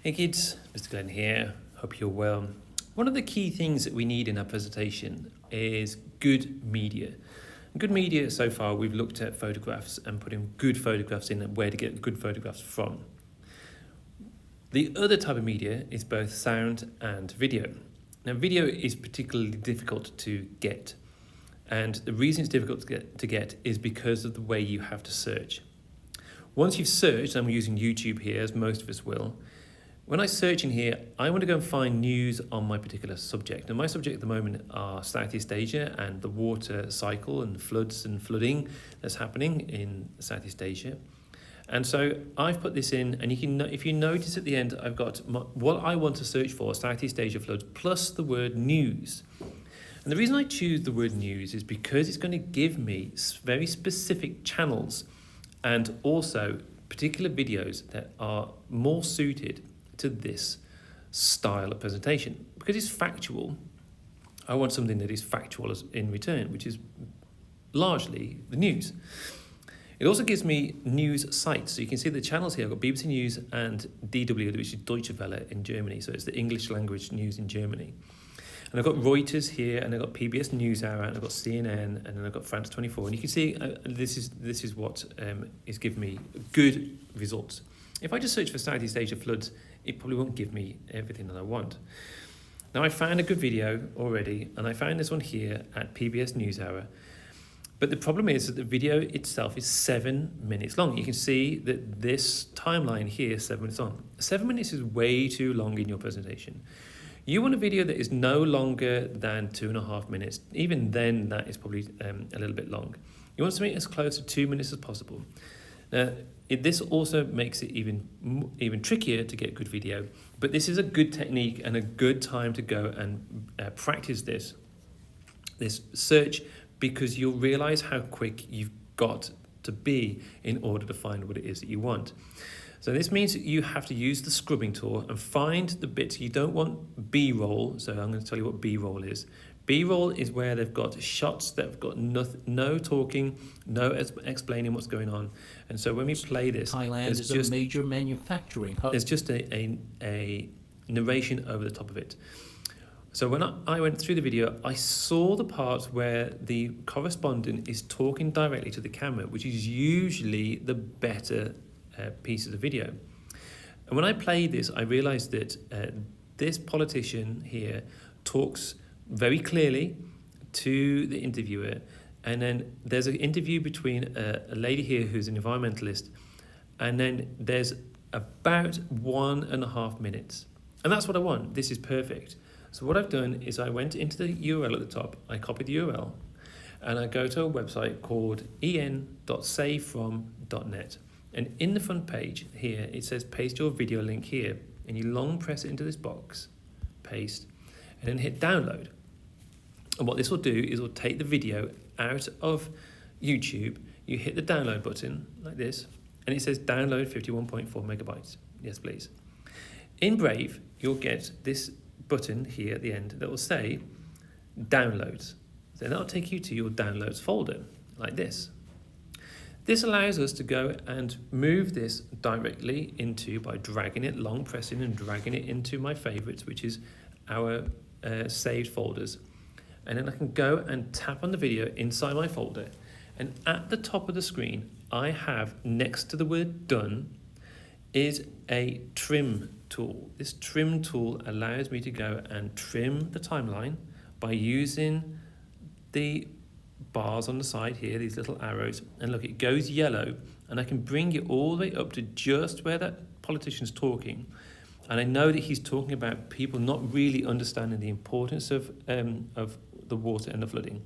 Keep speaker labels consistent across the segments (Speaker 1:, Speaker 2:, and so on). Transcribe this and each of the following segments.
Speaker 1: Hey kids, Mr. Glenn here. Hope you're well. One of the key things that we need in our presentation is good media. Good media, so far we've looked at photographs and putting good photographs in and where to get good photographs from. The other type of media is both sound and video. Now video is particularly difficult to get, and the reason it's difficult to get is because of the way you have to search. Once you've searched, and we're using YouTube here as most of us will, when I search in here, I want to go and find news on my particular subject. And my subject at the moment are Southeast Asia and the water cycle and floods and flooding that's happening in Southeast Asia. And so I've put this in, and you can, if you notice at the end, I've got what I want to search for, Southeast Asia floods, plus the word news. And the reason I choose the word news is because it's going to give me very specific channels and also particular videos that are more suited to this style of presentation. Because it's factual, I want something that is factual in return, which is largely the news. It also gives me news sites. So you can see the channels here. I've got BBC News and DW, which is Deutsche Welle in Germany. So it's the English language news in Germany. And I've got Reuters here, and I've got PBS NewsHour, and I've got CNN, and then I've got France 24. And you can see this is what is giving me good results. If I just search for Southeast Asia floods, it probably won't give me everything that I want. Now I found a good video already, and I found this one here at PBS NewsHour. But the problem is that the video itself is 7 minutes long. You can see that this timeline here is 7 minutes long. 7 minutes is way too long in your presentation. You want a video that is no longer than 2.5 minutes. Even then, that is probably a little bit long. You want something as close to 2 minutes as possible. Now, this also makes it even trickier to get good video, but this is a good technique and a good time to go and practice this search, because you'll realize how quick you've got to be in order to find what it is that you want. So this means that you have to use the scrubbing tool and find the bits. You don't want B-roll, so I'm going to tell you what B-roll is. B-roll is where they've got shots that have got no talking, no explaining what's going on. And so when we play this,
Speaker 2: Thailand is a major manufacturing hub.
Speaker 1: There's just a narration over the top of it. So when I went through the video, I saw the parts where the correspondent is talking directly to the camera, which is usually the better piece of the video. And when I played this, I realized that this politician here talks very clearly to the interviewer, and then there's an interview between a lady here who's an environmentalist, and then there's about 1.5 minutes, and that's what I want. This is perfect. So what I've done is I went into the URL at the top, I copied the URL, and I go to a website called en.savefrom.net, and in the front page here it says paste your video link here, and you long press it into this box, paste, and then hit download. And what this will do is it will take the video out of YouTube. You hit the download button like this, and it says download 51.4 megabytes. Yes, please. In Brave, you'll get this button here at the end that will say downloads. So that'll take you to your downloads folder like this. This allows us to go and move this directly into, by dragging it, long pressing and dragging it into my favorites, which is our saved folders. And then I can go and tap on the video inside my folder, and at the top of the screen I have, next to the word done, is a trim tool. This trim tool allows me to go and trim the timeline by using the bars on the side here, these little arrows, and look, it goes yellow, and I can bring it all the way up to just where that politician's talking. And I know that he's talking about people not really understanding the importance of the water and the flooding.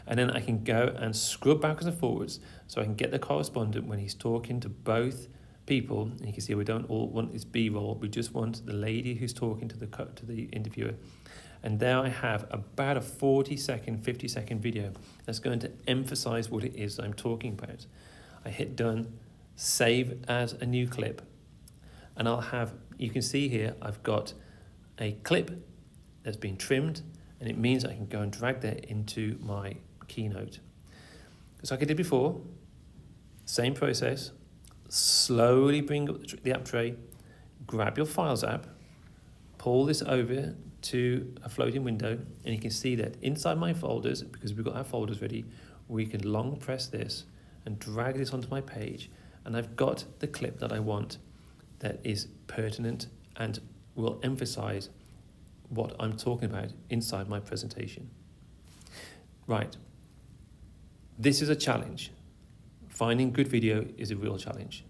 Speaker 1: And then I can go and scrub backwards and forwards so I can get the correspondent when he's talking to both people. And you can see we don't all want this B-roll, we just want the lady who's talking to the interviewer. And there I have about a 40-second, 50-second video that's going to emphasize what it is I'm talking about. I hit done, save as a new clip, and I'll have, you can see here, I've got a clip that's been trimmed, and it means I can go and drag that into my Keynote. Just like I did before, same process, slowly bring up the app tray, grab your Files app, pull this over to a floating window, and you can see that inside my folders, because we've got our folders ready, we can long press this and drag this onto my page, and I've got the clip that I want that is pertinent and will emphasize what I'm talking about inside my presentation. Right, this is a challenge. Finding good video is a real challenge.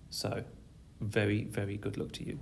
Speaker 1: So, very, very good luck to you.